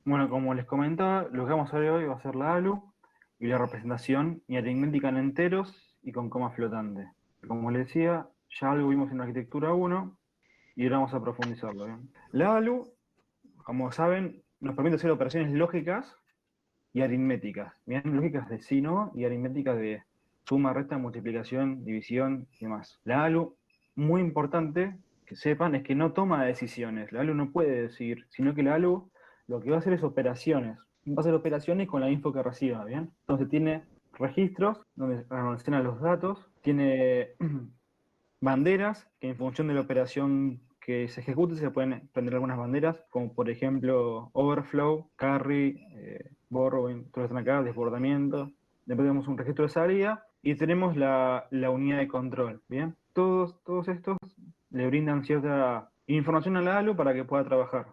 Bueno, como les comentaba, lo que vamos a ver hoy va a ser la ALU y la representación y aritmética en enteros y con coma flotante. Como les decía, ya algo vimos en arquitectura 1 y ahora vamos a profundizarlo, ¿bien? La ALU, como saben, nos permite hacer operaciones lógicas y aritméticas, ¿bien? Lógicas de sí, no, y aritméticas de suma, resta, multiplicación, división y demás. La ALU, muy importante que sepan, es que no toma decisiones. La ALU no puede decir, sino que la ALU lo que va a hacer es operaciones. Va a hacer operaciones con la info que reciba, ¿bien? Entonces tiene registros donde almacena los datos, tiene banderas que en función de la operación que se ejecute se pueden prender algunas banderas, como por ejemplo overflow, carry, borrowing, todo esto acá, desbordamiento. Después tenemos un registro de salida y tenemos la unidad de control, ¿bien? Todos estos le brindan cierta información a la ALU para que pueda trabajar.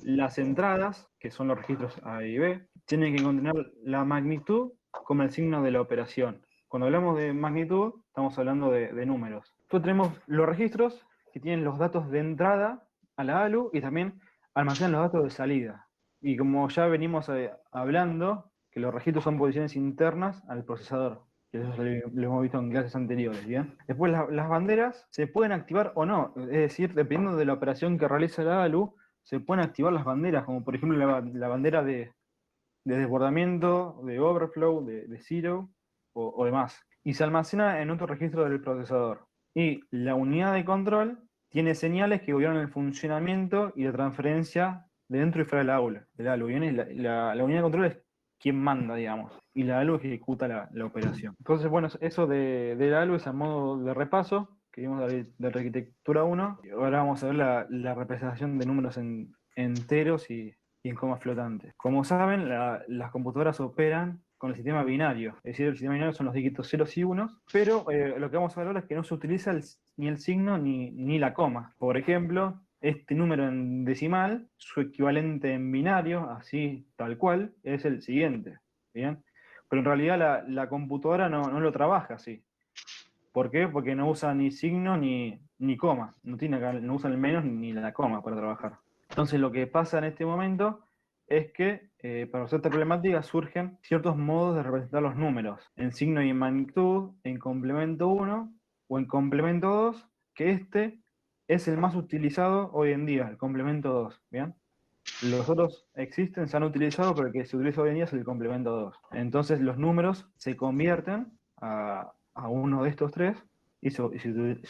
Las entradas, que son los registros A y B, tienen que contener la magnitud como el signo de la operación. Cuando hablamos de magnitud, estamos hablando de números. Entonces tenemos los registros que tienen los datos de entrada a la ALU y también almacenan los datos de salida. Y como ya venimos hablando, que los registros son posiciones internas al procesador, que eso lo hemos visto en clases anteriores, ¿bien? Después las banderas se pueden activar o no, es decir, dependiendo de la operación que realiza la ALU, se pueden activar las banderas, como por ejemplo la bandera de desbordamiento, de overflow, de zero o demás. Y se almacena en otro registro del procesador. Y la unidad de control tiene señales que gobiernan el funcionamiento y la transferencia de dentro y fuera del ALU. ¿Bien? Y la unidad de control es quien manda, digamos, y la ALU ejecuta la operación. Entonces, bueno, eso de la ALU es a modo de repaso que vimos de arquitectura 1. Y ahora vamos a ver la representación de números enteros y en coma flotante. Como saben, las computadoras operan con el sistema binario, es decir, el sistema binario son los dígitos ceros y unos, pero lo que vamos a ver ahora es que no se utiliza ni el signo ni la coma. Por ejemplo, este número en decimal, su equivalente en binario, así tal cual, es el siguiente. ¿Bien? Pero en realidad la computadora no lo trabaja así. ¿Por qué? Porque no usa ni signo ni coma. No usa el menos ni la coma para trabajar. Entonces lo que pasa en este momento es que para resolver esta problemática surgen ciertos modos de representar los números. En signo y en magnitud, en complemento 1 o en complemento 2, que este es el más utilizado hoy en día, el complemento 2. ¿Bien? Los otros existen, se han utilizado, pero el que se utiliza hoy en día es el complemento 2. Entonces los números se convierten a uno de estos tres y se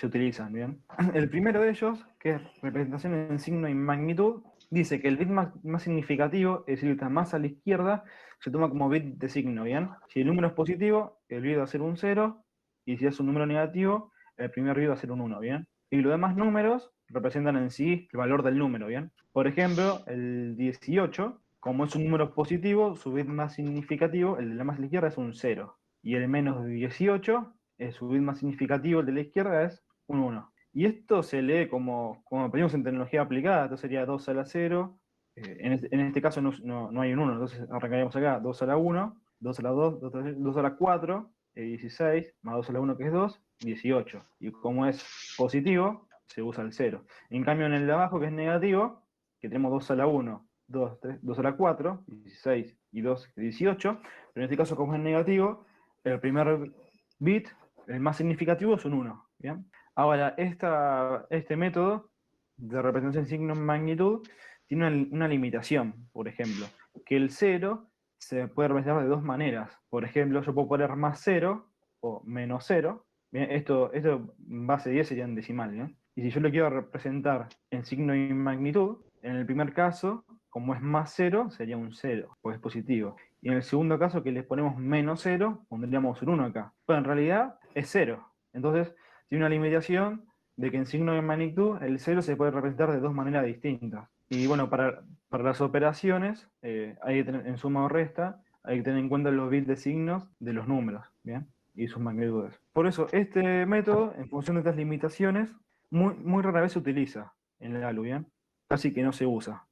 utilizan, ¿bien? El primero de ellos, que es representación en signo y magnitud, dice que el bit más significativo, es decir, el que está más a la izquierda, se toma como bit de signo, ¿bien? Si el número es positivo, el bit va a ser un 0, y si es un número negativo, el primer bit va a ser un 1, ¿bien? Y los demás números representan en sí el valor del número, ¿bien? Por ejemplo, el 18, como es un número positivo, su bit más significativo, el de la más a la izquierda, es un 0. Y el menos 18, su bit más significativo, el de la izquierda, es un 1. Y esto se lee como aprendimos en tecnología aplicada, esto sería 2 a la 0. En este caso no hay un 1, entonces arrancaríamos acá 2 a la 1, 2 a la 2, 2 a la 4, 16, más 2 a la 1 que es 2, 18. Y como es positivo, se usa el 0. En cambio, en el de abajo, que es negativo, que tenemos 2 a la 1, 2, 3, 2 a la 4, 16 y 2, 18, pero en este caso, como es negativo, el primer bit, el más significativo, es un 1. ¿Bien? Ahora, este método de representación en signo en magnitud tiene una limitación, por ejemplo, que el 0 se puede representar de dos maneras. Por ejemplo, yo puedo poner más 0 o menos 0. Bien, esto en base 10 sería en decimal, ¿no? Y si yo lo quiero representar en signo y magnitud, en el primer caso, como es más 0, sería un 0, pues es positivo. Y en el segundo caso, que le ponemos menos 0, pondríamos un 1 acá. Pero en realidad es 0. Entonces, tiene una limitación de que en signo de magnitud el 0 se puede representar de dos maneras distintas. Y bueno, para las operaciones, hay que tener, en suma o resta, hay que tener en cuenta los bits de signos de los números, ¿bien? Y sus magnitudes. Por eso, este método, en función de estas limitaciones, muy rara vez se utiliza en el ALU, ¿bien? Casi que no se usa.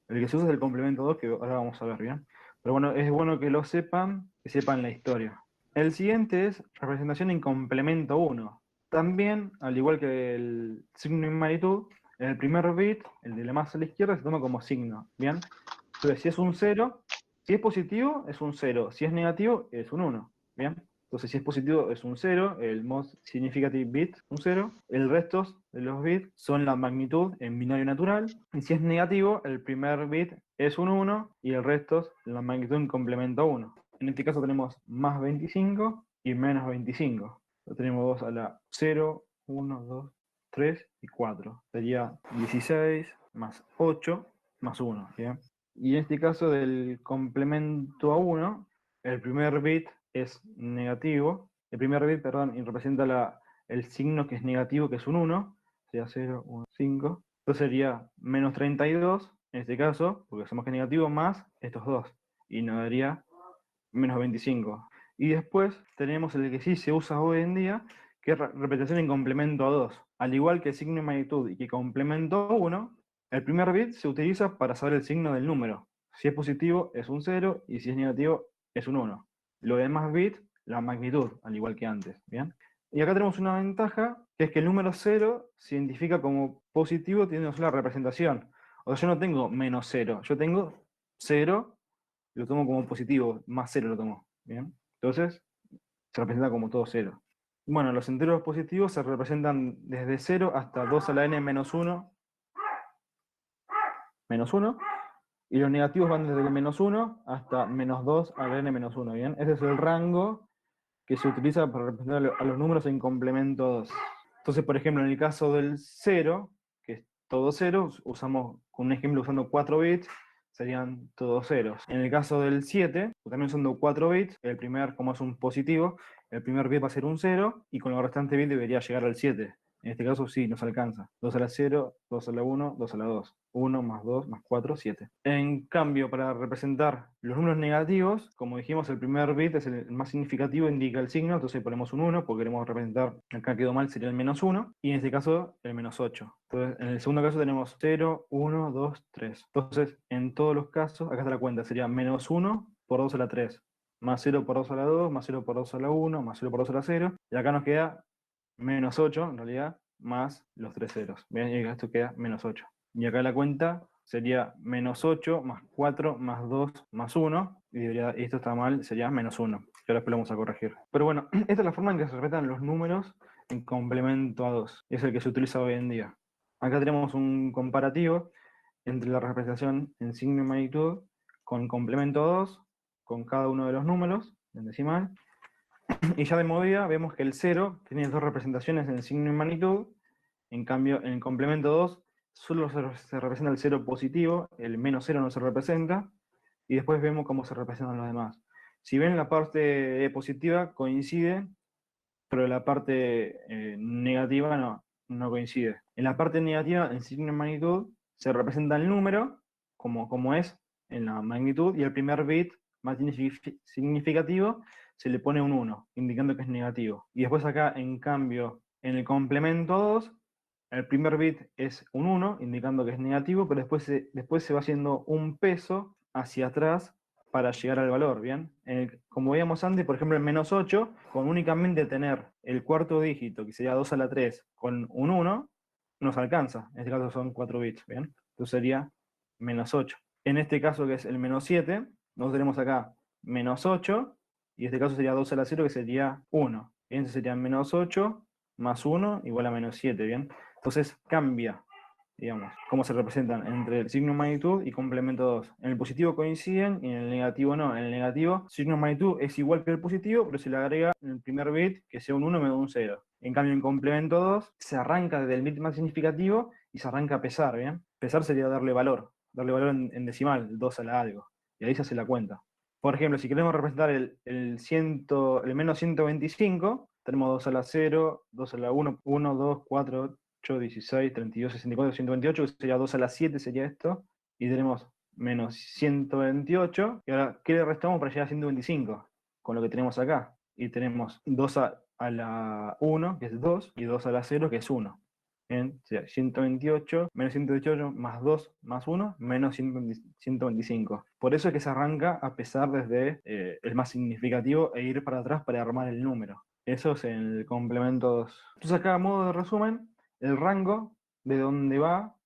El que se usa es el complemento 2, que ahora vamos a ver, ¿bien? Pero bueno, es bueno que lo sepan, que sepan la historia. El siguiente es representación en complemento 1. También, al igual que el signo y magnitud, el primer bit, el de la más a la izquierda, se toma como signo, ¿bien? Entonces, si es un 0, si es positivo, es un 0. Si es negativo, es un 1. ¿Bien? Entonces, si es positivo, es un 0. El most significant bit, un 0. El resto de los bits son la magnitud en binario natural. Y si es negativo, el primer bit es un 1 y el resto la magnitud en complemento 1. En este caso tenemos más 25 y menos 25. Lo tenemos 2 a la 0, 1, 2, 3 y 4. Sería 16 más 8 más 1. ¿Bien? Y en este caso del complemento a 1, el primer bit es negativo. El primer bit, perdón, y representa el signo que es negativo, que es un 1. Sería 0, 1, 5. Entonces sería menos 32, en este caso, porque sabemos que es negativo, más estos dos. Y nos daría menos 25. Y después tenemos el que sí se usa hoy en día, que es representación en complemento a 2. Al igual que el signo de magnitud y que complemento a 1, el primer bit se utiliza para saber el signo del número. Si es positivo es un 0 y si es negativo es un 1. Lo demás bit, la magnitud, al igual que antes. ¿Bien? Y acá tenemos una ventaja, que es que el número 0 se identifica como positivo teniendo una sola representación. O sea, yo no tengo menos 0, yo tengo 0, lo tomo como positivo, más 0 lo tomo. ¿Bien? Entonces, se representa como todo 0. Bueno, los enteros positivos se representan desde 0 hasta 2 a la n menos 1, y los negativos van desde el menos 1 hasta menos 2 a la n menos 1. ¿Bien? Ese es el rango que se utiliza para representar a los números en complemento 2. Entonces, por ejemplo, en el caso del 0, que es todo 0, usamos, con un ejemplo usando 4 bits, serían todos ceros. En el caso del 7, también usando 4 bits, el primer, como es un positivo, el primer bit va a ser un 0, y con los restantes bits debería llegar al 7. En este caso sí, nos alcanza. 2 a la 0, 2 a la 1, 2 a la 2. 1 más 2 más 4, 7. En cambio, para representar los números negativos, como dijimos, el primer bit es el más significativo, indica el signo, entonces ponemos un 1, porque queremos representar, acá quedó mal, sería el menos 1, y en este caso el menos 8. Entonces, en el segundo caso tenemos 0, 1, 2, 3. Entonces, en todos los casos, acá está la cuenta, sería menos 1 por 2 a la 3, más 0 por 2 a la 2, más 0 por 2 a la 1, más 0 por 2 a la 0, y acá nos queda menos 8, en realidad, más los 3 ceros. ¿Ven? Y esto queda menos 8. Y acá la cuenta sería menos 8 más 4 más 2 más 1. Y esto está mal, sería menos 1. Que ahora después lo vamos a corregir. Pero bueno, esta es la forma en que se respetan los números en complemento a 2. Es el que se utiliza hoy en día. Acá tenemos un comparativo entre la representación en signo y magnitud con complemento a 2, con cada uno de los números en decimal. Y ya de movida vemos que el 0 tiene dos representaciones en signo y magnitud. En cambio, en el complemento 2 solo se representa el 0 positivo, el menos 0 no se representa, y después vemos cómo se representan los demás. Si ven, la parte positiva coincide, pero la parte negativa no coincide. En la parte negativa, en signo y magnitud, se representa el número como es en la magnitud, y el primer bit más significativo se le pone un 1, indicando que es negativo. Y después acá, en cambio, en el complemento 2, el primer bit es un 1, indicando que es negativo, pero después se va haciendo un peso hacia atrás para llegar al valor, ¿bien? Como veíamos antes, por ejemplo, el menos 8, con únicamente tener el cuarto dígito, que sería 2 a la 3, con un 1, nos alcanza. En este caso son 4 bits, ¿bien? Entonces sería menos 8. En este caso, que es el menos 7, nosotros tenemos acá menos 8, y en este caso sería 2 a la 0, que sería 1. Bien, entonces sería menos 8 más 1 igual a menos 7, ¿bien? Entonces cambia, digamos, cómo se representan entre el signo magnitud y complemento 2. En el positivo coinciden y en el negativo no. En el negativo, signo magnitud es igual que el positivo, pero se le agrega en el primer bit, que sea un 1 me da un 0. En cambio, en complemento 2, se arranca desde el bit más significativo y se arranca a pesar, ¿bien? Pesar sería darle valor en decimal, 2 a la algo. Y ahí se hace la cuenta. Por ejemplo, si queremos representar el menos 125, tenemos 2 a la 0, 2 a la 1, 1, 2, 4, 8, 16, 32, 64, 128, que sería 2 a la 7, sería esto. Y tenemos menos 128. Y ahora, ¿qué le restamos para llegar a 125? Con lo que tenemos acá. Y tenemos 2 a la 1, que es 2, y 2 a la 0, que es 1. Bien, o sea, 128 menos 128 más 2 más 1 menos 125. Por eso es que se arranca a pesar desde el más significativo e ir para atrás para armar el número. Eso es el complemento 2. Entonces acá, a modo de resumen, el rango de donde va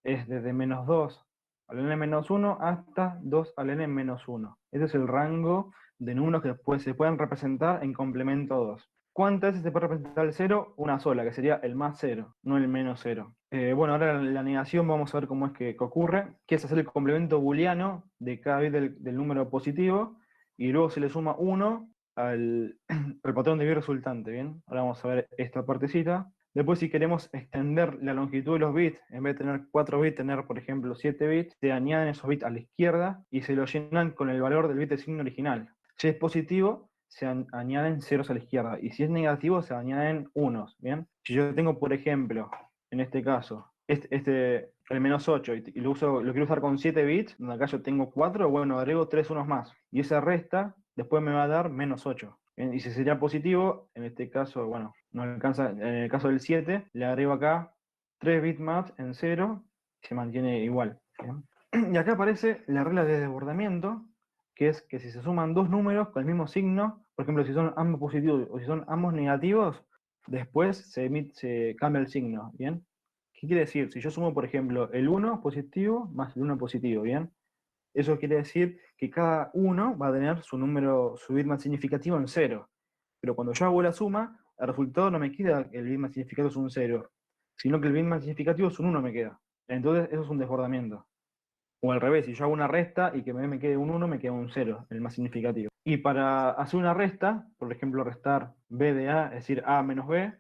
es desde menos 2 al n-1 hasta 2 al n-1. Ese es el rango de números que se pueden representar en complemento 2. ¿Cuántas veces se puede representar el 0? Una sola, que sería el más 0, no el menos 0. Bueno, ahora la negación vamos a ver cómo es que ocurre, que es hacer el complemento booleano de cada bit del número positivo, y luego se le suma 1 al patrón de bit resultante, ¿bien? Ahora vamos a ver esta partecita. Después, si queremos extender la longitud de los bits, en vez de tener 4 bits, tener, por ejemplo, 7 bits, se añaden esos bits a la izquierda y se lo llenan con el valor del bit de signo original. Si es positivo, se añaden ceros a la izquierda, y si es negativo, se añaden unos, ¿bien? Si yo tengo, por ejemplo, en este caso, el menos 8, y lo quiero usar con 7 bits, donde acá yo tengo 4, bueno, agrego 3 unos más, y esa resta después me va a dar menos 8. Y si sería positivo, en este caso, bueno, no alcanza, en el caso del 7, le agrego acá 3 bits más en 0, y se mantiene igual, ¿bien? Y acá aparece la regla de desbordamiento, que es que si se suman dos números con el mismo signo, por ejemplo, si son ambos positivos o si son ambos negativos, después se cambia el signo, ¿bien? ¿Qué quiere decir? Si yo sumo, por ejemplo, el 1 positivo más el 1 positivo, ¿bien? Eso quiere decir que cada uno va a tener su número, su bit más significativo en 0. Pero cuando yo hago la suma, el resultado no me queda que el bit más significativo es un 0, sino que el bit más significativo es un 1 me queda. Entonces eso es un desbordamiento. O al revés, si yo hago una resta y que me quede un 1, me queda un 0, el más significativo. Y para hacer una resta, por ejemplo, restar b de a, es decir, a menos b,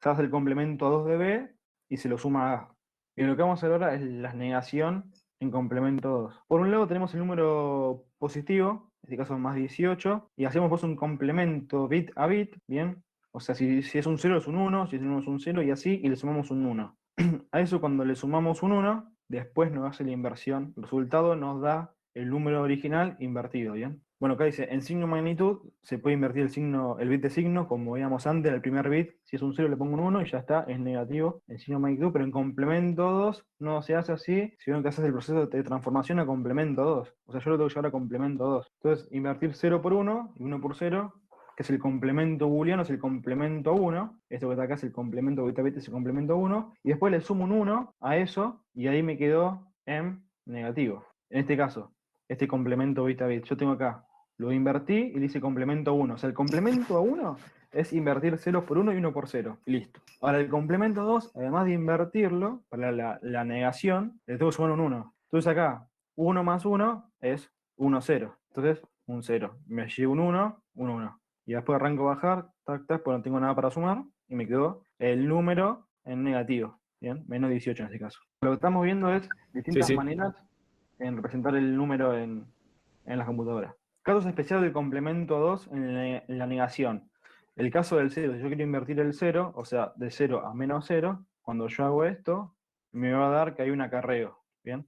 se hace el complemento a 2 de b y se lo suma a a. Y lo que vamos a hacer ahora es la negación en complemento 2. Por un lado tenemos el número positivo, en este caso más 18, y hacemos pues un complemento bit a bit, ¿bien? O sea, si es un 0 es un 1, si es un 1 es un 0 y así, y le sumamos un 1. A eso cuando le sumamos un 1, después nos hace la inversión. El resultado nos da el número original invertido, ¿bien? Bueno, acá dice, en signo magnitud se puede invertir el bit de signo, como veíamos antes, el primer bit, si es un 0 le pongo un 1 y ya está, es negativo en signo magnitud, pero en complemento 2 no se hace así, sino que haces el proceso de transformación a complemento 2. O sea, yo lo tengo que llevar a complemento 2. Entonces, invertir 0 por 1 y 1 por 0, que es el complemento booleano, es el complemento 1, esto que está acá es el complemento bit a bit, es el complemento 1, y después le sumo un 1 a eso, y ahí me quedó en negativo. En este caso, este complemento bit a bit, yo tengo acá, lo invertí y le hice complemento a 1. O sea, el complemento a 1 es invertir 0 por 1 y 1 por 0. Listo. Ahora, el complemento 2, además de invertirlo, para la negación, le tengo que sumar un 1. Entonces acá, 1 más 1 es 1, 0. Entonces, un 0. Me llevo un 1, un 1. Y después arranco a bajar, tac, tac, pues no tengo nada para sumar, y me quedó el número en negativo. Bien, menos 18 en este caso. Lo que estamos viendo es Sí, distintas sí. maneras en representar el número en las computadoras. Casos especiales del complemento 2 en la negación. El caso del 0, si yo quiero invertir el 0, o sea, de 0 a menos 0, cuando yo hago esto, me va a dar que hay un acarreo. ¿Bien?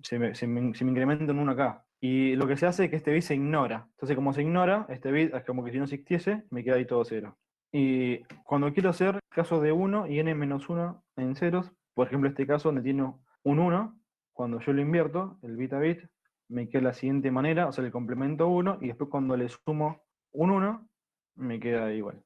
Se me incrementa en 1 acá. Y lo que se hace es que este bit se ignora. Entonces, como se ignora, este bit es como que si no existiese, me queda ahí todo 0. Y cuando quiero hacer casos de 1 y n-1 en ceros, por ejemplo, este caso donde tiene un 1, cuando yo lo invierto, el bit a bit, me queda de la siguiente manera, o sea, el complemento 1, y después cuando le sumo un 1, me queda igual.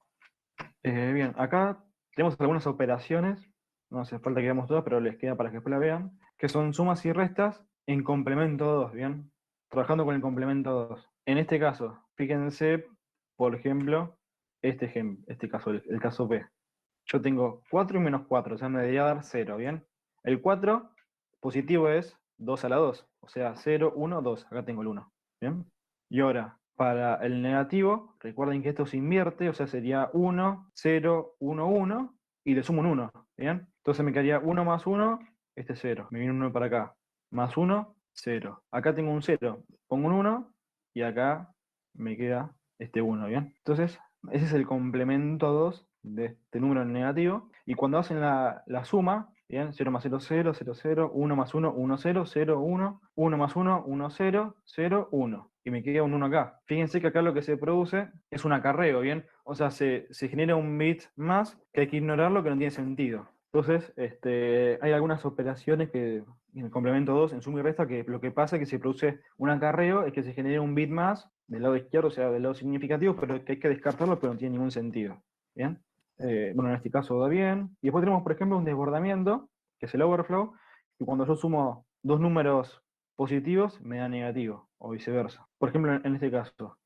Bien, acá tenemos algunas operaciones, no hace falta que veamos todas, pero les queda para que después la vean, que son sumas y restas en complemento 2, ¿bien? Trabajando con el complemento 2. En este caso, fíjense, por ejemplo, este caso, el caso B. Yo tengo 4 y menos 4, o sea, me debería dar 0, ¿bien? El 4 positivo es 2 a la 2, o sea, 0, 1, 2. Acá tengo el 1, ¿bien? Y ahora, para el negativo, recuerden que esto se invierte, o sea, sería 1, 0, 1, 1, y le sumo un 1, ¿bien? Entonces me quedaría 1 más 1, este es 0. Me viene un 1 para acá. Más 1, 0. Acá tengo un 0, pongo un 1, y acá me queda este 1, ¿bien? Entonces, ese es el complemento 2 de este número en negativo. Y cuando hacen la suma, ¿bien? 0 más 0, 0, 0, 0, 1 más 1, 1, 0, 0, 1, 1 más 1, 1, 0, 0, 1. Y me queda un 1 acá. Fíjense que acá lo que se produce es un acarreo, ¿bien? O sea, se genera un bit más que hay que ignorarlo, que no tiene sentido. Entonces, hay algunas operaciones que en el complemento 2, en suma y resta, que lo que pasa es que se produce un acarreo, es que se genera un bit más del lado izquierdo, o sea, del lado significativo, pero que hay que descartarlo, pero no tiene ningún sentido. ¿Bien? Bueno, en este caso da bien. Y después tenemos, por ejemplo, un desbordamiento, que es el overflow, y cuando yo sumo dos números positivos me da negativo, o viceversa. Por ejemplo, en este caso,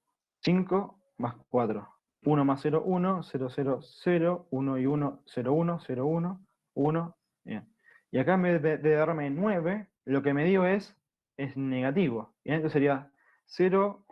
5 más 4. 1 más 0, 1, 0, 0, 0, 1 y 1, 0, 1, 0, 1, 1. Bien. Y acá en vez de darme 9, lo que me dio es negativo. Bien, entonces sería 0,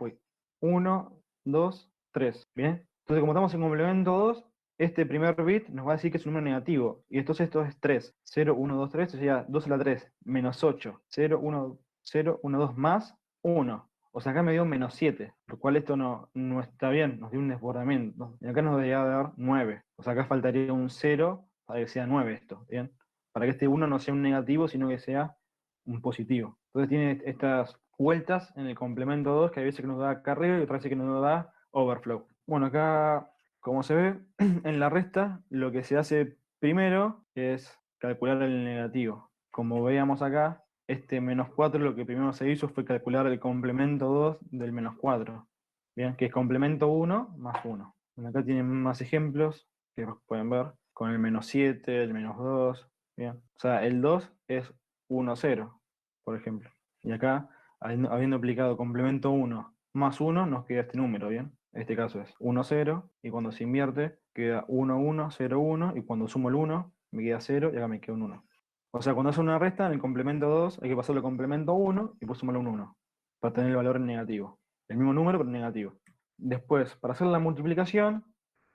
1, 2, 3. Bien. Entonces, como estamos en complemento 2, este primer bit nos va a decir que es un número negativo. Y entonces esto es 3. 0, 1, 2, 3, sería 2 a la 3, menos 8. 0, 1, 0, 1, 2 más 1. O sea, acá me dio menos 7, lo cual esto no está bien, nos dio un desbordamiento. Y acá nos debería dar 9. O sea, acá faltaría un 0 para que sea 9 esto, ¿bien? Para que este 1 no sea un negativo, sino que sea un positivo. Entonces tiene estas vueltas en el complemento 2, que hay veces que nos da carrera y otras veces que nos da overflow. Bueno, acá, como se ve, en la resta, lo que se hace primero es calcular el negativo. Como veíamos acá, este menos 4 lo que primero se hizo fue calcular el complemento 2 del menos 4. Bien, que es complemento 1 más 1. Bueno, acá tienen más ejemplos que pueden ver con el menos 7, el menos 2. Bien, o sea, el 2 es 1, 0, por ejemplo. Y acá, habiendo aplicado complemento 1 más 1, nos queda este número, ¿bien? En este caso es 1, 0, y cuando se invierte, queda 1, 1, 0, 1, y cuando sumo el 1, me queda 0, y acá me queda un 1. O sea, cuando hace una resta, en el complemento 2 hay que pasarlo al complemento 1 y pues sumarle un 1 para tener el valor en negativo. El mismo número, pero negativo. Después, para hacer la multiplicación,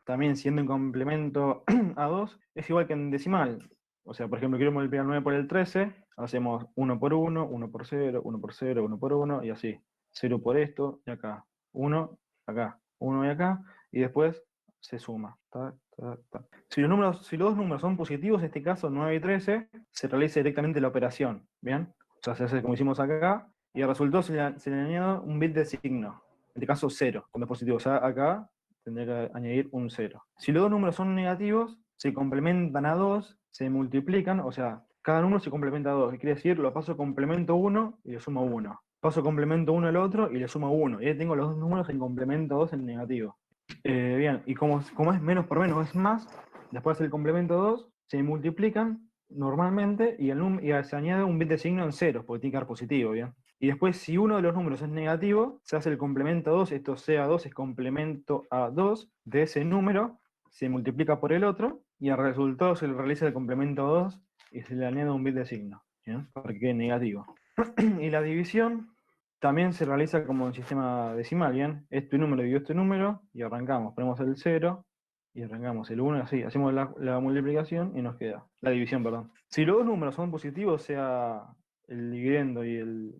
también siendo en complemento a 2, es igual que en decimal. O sea, por ejemplo, quiero multiplicar 9 por el 13, hacemos 1 por 1, 1 por 0, 1 por 0, 1 por 1, y así. 0 por esto, y acá. 1, acá. 1 y acá, y después se suma. Ta, ta, ta. Si los dos números son positivos, en este caso 9 y 13, se realiza directamente la operación, ¿bien? O sea, se hace como hicimos acá, y al resultado se le añade un bit de signo, en este caso 0, cuando es positivo. O sea, acá tendría que añadir un 0. Si los dos números son negativos, se complementan a 2, se multiplican, o sea, cada número se complementa a 2. ¿Qué quiere decir? Lo paso complemento 1 y le sumo 1. Paso complemento 1 al otro y le sumo 1. Y ahí tengo los dos números en complemento 2 en negativo. Bien, y como es menos por menos es más, después del complemento 2 se multiplican normalmente y se añade un bit de signo en ceros, porque tiene que dar positivo, ¿bien? Y después, si uno de los números es negativo, se hace el complemento 2, esto sea 2 es complemento a 2 de ese número, se multiplica por el otro, y al resultado se le realiza el complemento 2 y se le añade un bit de signo, ¿bien? Para que quede negativo. Y la división también se realiza como un sistema decimal, ¿bien? Este número dividió este número y arrancamos. Ponemos el 0 y arrancamos el 1 y así. Hacemos la multiplicación y nos queda. La división, perdón. Si los dos números son positivos, sea el dividendo y el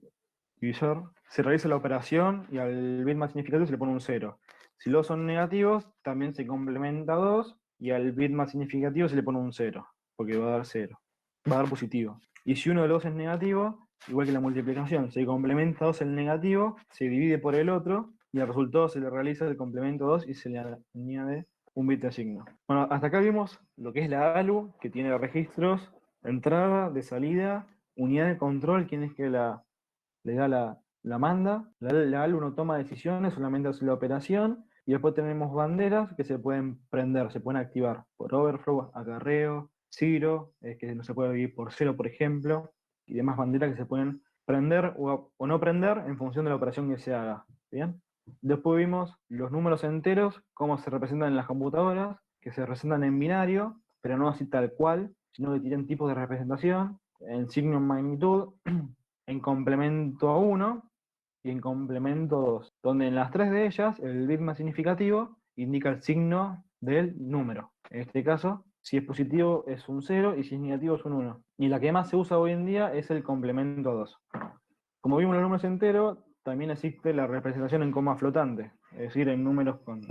divisor, se realiza la operación y al bit más significativo se le pone un 0. Si los dos son negativos, también se complementa 2 y al bit más significativo se le pone un 0, porque va a dar 0. Va a dar positivo. Y si uno de los dos es negativo, igual que la multiplicación, se complementa 2 el negativo, se divide por el otro, y al resultado se le realiza el complemento 2 y se le añade un bit de signo. Bueno, hasta acá vimos lo que es la ALU, que tiene registros de entrada, de salida, unidad de control, quién es que le da la manda. La ALU no toma decisiones, solamente hace la operación, y después tenemos banderas que se pueden prender, se pueden activar por overflow, acarreo, zero, que no se puede vivir por 0, por ejemplo, y demás banderas que se pueden prender o no prender en función de la operación que se haga. ¿Bien? Después vimos los números enteros, cómo se representan en las computadoras, que se representan en binario, pero no así tal cual, sino que tienen tipos de representación, en signo en magnitud, en complemento a 1 y en complemento 2, donde en las tres de ellas el bit más significativo indica el signo del número. En este caso, si es positivo es un 0 y si es negativo es un 1. Y la que más se usa hoy en día es el complemento 2. Como vimos los números enteros, también existe la representación en coma flotante, es decir, en números con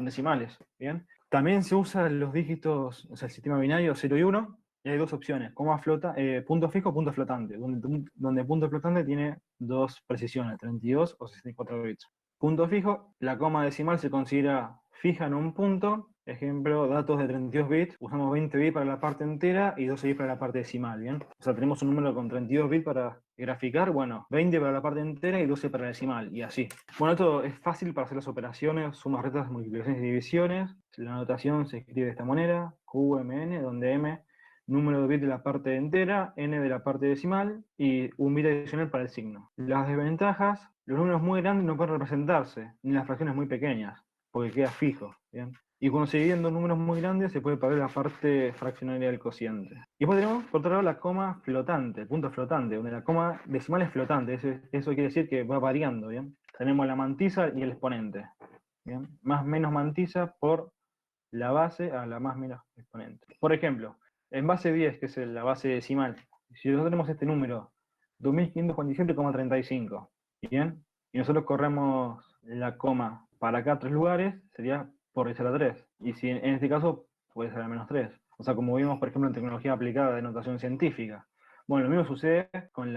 decimales. ¿Bien? También se usan los dígitos, o sea, el sistema binario 0 y 1, y hay dos opciones, punto fijo o punto flotante, donde punto flotante tiene dos precisiones, 32 o 64 bits. Punto fijo, la coma decimal se considera fija en un punto. Ejemplo, datos de 32 bits, usamos 20 bits para la parte entera y 12 bits para la parte decimal, ¿bien? O sea, tenemos un número con 32 bits para graficar, bueno, 20 para la parte entera y 12 para la decimal, y así. Bueno, esto es fácil para hacer las operaciones, sumas, restas, multiplicaciones y divisiones. La notación se escribe de esta manera, QMN, donde M número de bits de la parte entera, n de la parte decimal y un bit adicional para el signo. Las desventajas, los números muy grandes no pueden representarse, ni las fracciones muy pequeñas, porque queda fijo, ¿bien? Y cuando se dividen dos números muy grandes, se puede perder la parte fraccionaria del cociente. Y después tenemos, por otro lado, la coma flotante, el punto flotante, donde la coma decimal es flotante. Eso quiere decir que va variando, ¿bien? Tenemos la mantisa y el exponente, ¿bien? Más menos mantisa por la base a la más menos exponente. Por ejemplo, en base 10, que es la base decimal, si nosotros tenemos este número, 2547,35, ¿bien? Y nosotros corremos la coma para acá 3 lugares, sería por 10 a la 3. Y si en este caso puede ser al menos 3. O sea, como vimos, por ejemplo, en tecnología aplicada de notación científica. Bueno, lo mismo sucede con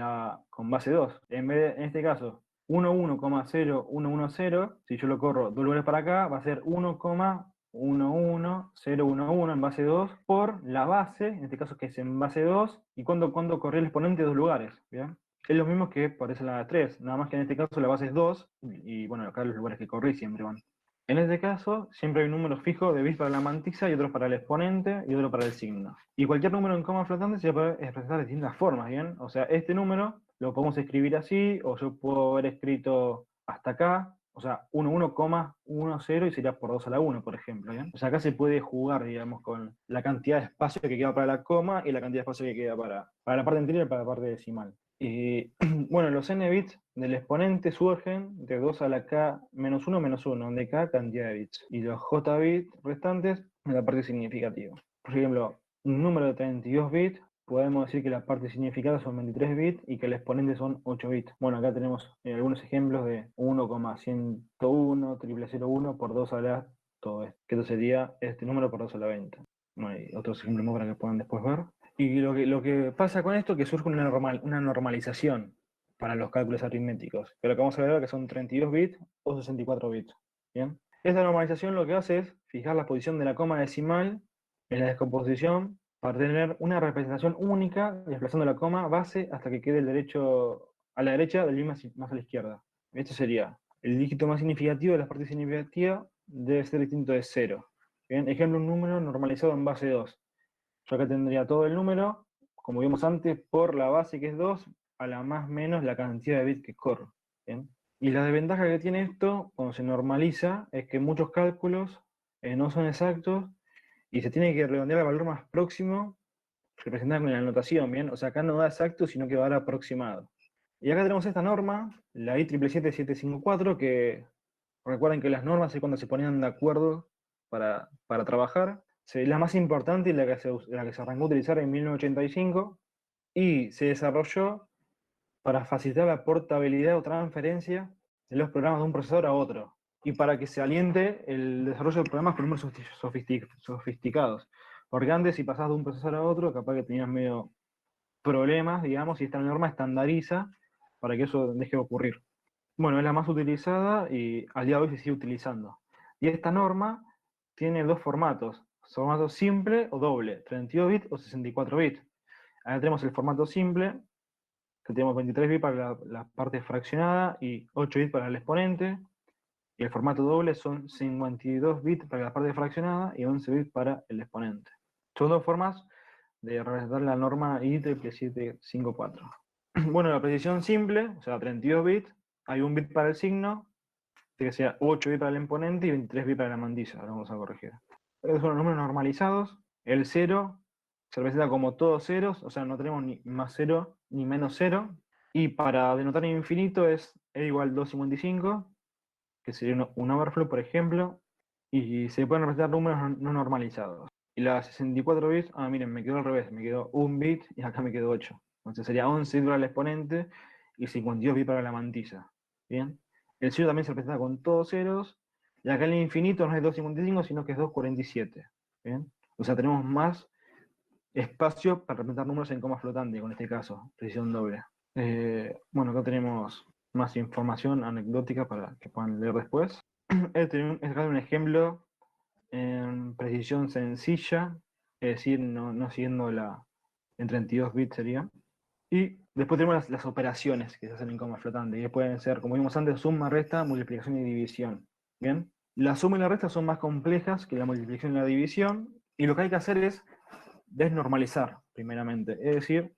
base 2. En este caso, 11,0110, si yo lo corro 2 lugares para acá, va a ser 1,11011 en base 2 por la base, en este caso que es en base 2, y cuando corrí el exponente 2 lugares, ¿bien? Es lo mismo que parece la 3, nada más que en este caso la base es 2, y bueno, acá los lugares que corrí siempre van. En este caso, siempre hay un número fijo de bits para la mantisa y otro para el exponente y otro para el signo. Y cualquier número en coma flotante se puede expresar de distintas formas, ¿bien? O sea, este número lo podemos escribir así, o yo puedo haber escrito hasta acá, o sea, 11,10 y sería por 2 a la 1, por ejemplo, ¿bien? O sea, acá se puede jugar, digamos, con la cantidad de espacio que queda para la coma y la cantidad de espacio que queda para la parte entera y para la parte decimal. Y bueno, los n bits del exponente surgen de 2 a la k menos 1 menos 1, donde k cantidad de bits. Y los j bits restantes en la parte significativa. Por ejemplo, un número de 32 bits, podemos decir que la parte significada son 23 bits y que el exponente son 8 bits. Bueno, acá tenemos algunos ejemplos de 1,101, 0001 por 2 a la todo esto. Que esto sería este número por 2 a la 20. Bueno, hay otros ejemplos más para que puedan después ver. Y lo que pasa con esto es que surge una normalización para los cálculos aritméticos. Que lo que vamos a ver ahora que son 32 bits o 64 bits. ¿Bien? Esta normalización lo que hace es fijar la posición de la coma decimal en la descomposición para tener una representación única desplazando la coma base hasta que quede el derecho a la derecha del bit más a la izquierda. Esto sería el dígito más significativo de la parte significativa debe ser distinto de 0. ¿Bien? Ejemplo, un número normalizado en base 2. Yo acá tendría todo el número, como vimos antes, por la base que es 2, a la más menos la cantidad de bits que corro. ¿Bien? Y la desventaja que tiene esto, cuando se normaliza, es que muchos cálculos no son exactos y se tiene que redondear al valor más próximo representado con la notación, ¿bien? O sea, acá no da exacto, sino que va a dar aproximado. Y acá tenemos esta norma, la I77754, que recuerden que las normas es cuando se ponían de acuerdo para trabajar. La más importante y la que se arrancó a utilizar en 1985 y se desarrolló para facilitar la portabilidad o transferencia de los programas de un procesador a otro y para que se aliente el desarrollo de programas con números sofisticados. Porque antes, si pasabas de un procesador a otro, capaz que tenías medio problemas, digamos, y esta norma estandariza para que eso deje de ocurrir. Bueno, es la más utilizada y al día de hoy se sigue utilizando. Y esta norma tiene dos formatos, formato simple o doble, 32 bits o 64 bits. Acá tenemos el formato simple, que tenemos 23 bits para la parte fraccionada y 8 bits para el exponente. Y el formato doble son 52 bits para la parte fraccionada y 11 bits para el exponente. Son dos formas de representar la norma IEEE 754. Bueno, la precisión simple, o sea, 32 bits, hay un bit para el signo, que sea 8 bits para el exponente y 23 bits para la mantilla. Ahora vamos a corregir. Estos son los números normalizados. El 0 se representa como todos ceros, o sea, no tenemos ni más 0 ni menos 0. Y para denotar infinito es E igual 255, que sería un overflow, por ejemplo. Y se pueden representar números no normalizados. Y las 64 bits, miren, me quedó al revés, me quedó un bit y acá me quedó 8. Entonces sería 11 bits para el exponente y 52 bits para la mantilla. ¿Bien? El 0 también se representa con todos ceros. Y acá el infinito no es 255, sino que es 247. ¿Bien? O sea, tenemos más espacio para representar números en coma flotante, con este caso, precisión doble. Bueno, acá tenemos más información anecdótica para que puedan leer después. Este es un ejemplo en precisión sencilla, es decir, no siguiendo en 32 bits sería. Y después tenemos las operaciones que se hacen en coma flotante, que pueden ser, como vimos antes, suma, resta, multiplicación y división. ¿Bien? La suma y la resta son más complejas que la multiplicación y la división, y lo que hay que hacer es desnormalizar, primeramente. Es decir,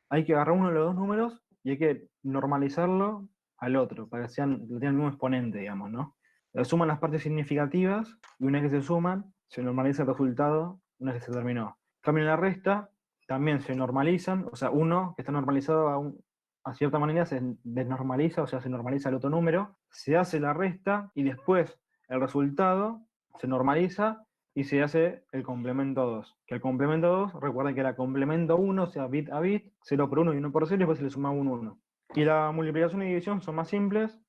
hay que agarrar uno de los dos números y hay que normalizarlo al otro, para que tengan el mismo exponente, digamos, ¿no? Suman las partes significativas y una vez que se suman, se normaliza el resultado una vez que se terminó. En cambio, en la resta también se normalizan, o sea, uno que está normalizado a cierta manera se desnormaliza, o sea, se normaliza el otro número, se hace la resta y después el resultado se normaliza y se hace el complemento 2. Que el complemento 2, recuerden que era complemento 1, o sea, bit a bit, 0 por 1 y 1 por 0, y después se le suma un 1. Y la multiplicación y división son más simples.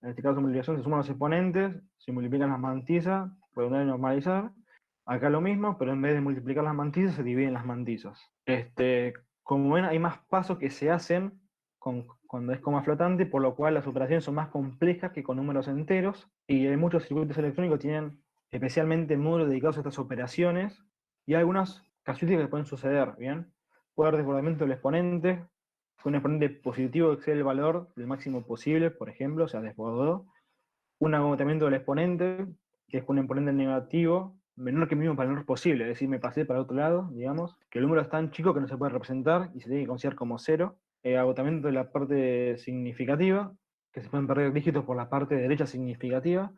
En este caso, multiplicación se suman los exponentes, se multiplican las mantizas, redondar y normalizar. Acá lo mismo, pero en vez de multiplicar las mantizas, se dividen las mantizas. Como ven, hay más pasos que se hacen cuando es coma flotante, por lo cual las operaciones son más complejas que con números enteros, y hay muchos circuitos electrónicos que tienen especialmente módulos dedicados a estas operaciones, y hay algunas casuísticas que pueden suceder, ¿bien? Puede haber desbordamiento del exponente, un exponente positivo excede el valor del máximo posible, por ejemplo, o sea, desbordó. Un agotamiento del exponente, que es un exponente negativo menor que el mismo valor posible, es decir, me pasé para otro lado, digamos, que el número es tan chico que no se puede representar y se tiene que considerar como cero. Agotamiento de la parte significativa, que se pueden perder dígitos por la parte derecha significativa,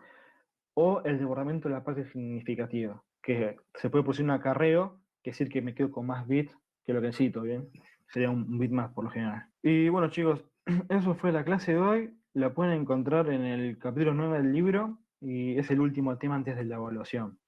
o el desbordamiento de la parte significativa, que se puede producir un acarreo, que es decir que me quedo con más bits que lo que necesito, ¿bien? Sería un bit más por lo general. Y bueno, chicos, eso fue la clase de hoy. La pueden encontrar en el capítulo 9 del libro y es el último tema antes de la evaluación.